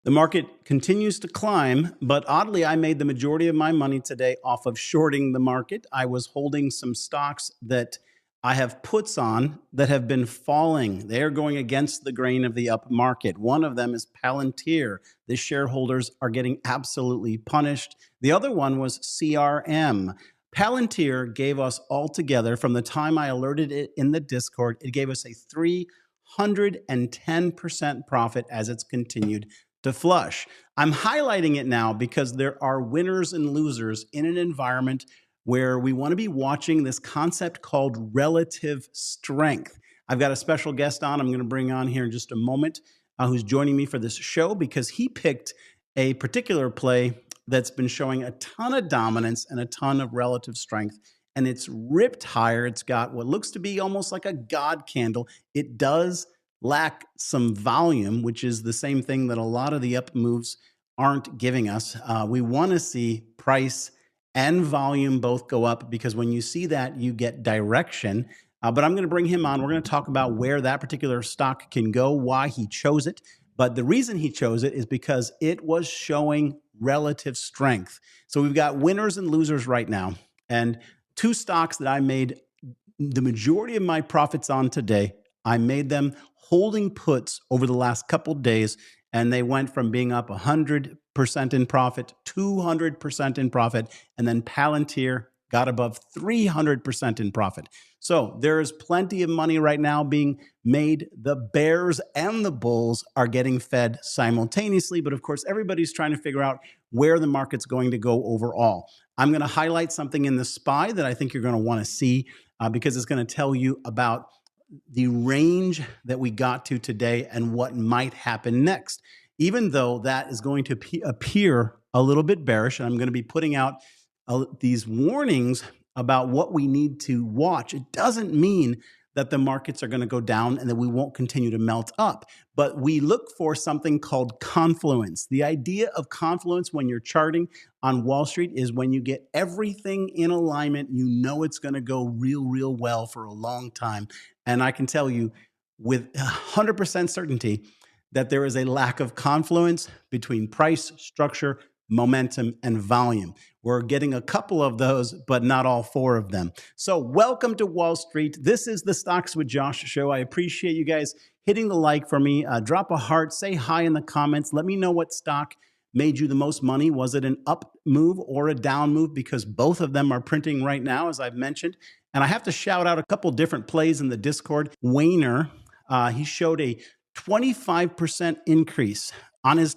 The market continues to climb, but oddly, I made the majority of my money today off of shorting the market. I was holding some stocks that I have puts on that have been falling. They are going against the grain of the up market. One of them is Palantir. The shareholders are getting absolutely punished. The other one was CRM. Palantir gave us altogether, from the time I alerted it in the Discord, it gave us a 310% profit as it's continued to flush. I'm highlighting it now because there are winners and losers in an environment where we want to be watching this concept called relative strength. I've got a special guest on, I'm going to bring on here in just a moment, who's joining me for this show because he picked a particular play that's been showing a ton of dominance and a ton of relative strength. And it's ripped higher. It's got what looks to be almost like a God candle. It does lack some volume, which is the same thing that a lot of the up moves aren't giving us. We want to see price and volume both go up because when you see that, you get direction. But I'm going to bring him on. We're going to talk about where that particular stock can go, why he chose it. But the reason he chose it is because it was showing relative strength. So we've got winners and losers right now. And two stocks that I made the majority of my profits on today, I made them holding puts over the last couple of days, and they went from being up 100% in profit, 200% in profit, and then Palantir got above 300% in profit. So there is plenty of money right now being made. The bears and the bulls are getting fed simultaneously, but of course, everybody's trying to figure out where the market's going to go overall. I'm going to highlight something in the SPY that I think you're going to want to see because it's going to tell you about the range that we got to today and what might happen next. Even though that is going to appear a little bit bearish, and I'm going to be putting out these warnings about what we need to watch, it doesn't mean that the markets are going to go down and that we won't continue to melt up. But we look for something called confluence. The idea of confluence when you're charting on Wall Street is when you get everything in alignment, you know it's going to go real well for a long time. And I can tell you with 100% certainty that there is a lack of confluence between price, structure, momentum, and volume. We're getting a couple of those, but not all four of them. So welcome to Wall Street. This is the Stocks with Josh show. I appreciate you guys hitting the like for me. Drop a heart, say hi in the comments. Let me know what stock made you the most money. Was it an up move or a down move? Because both of them are printing right now, as I've mentioned. And I have to shout out a couple different plays in the Discord. Wayner, he showed a 25% increase on his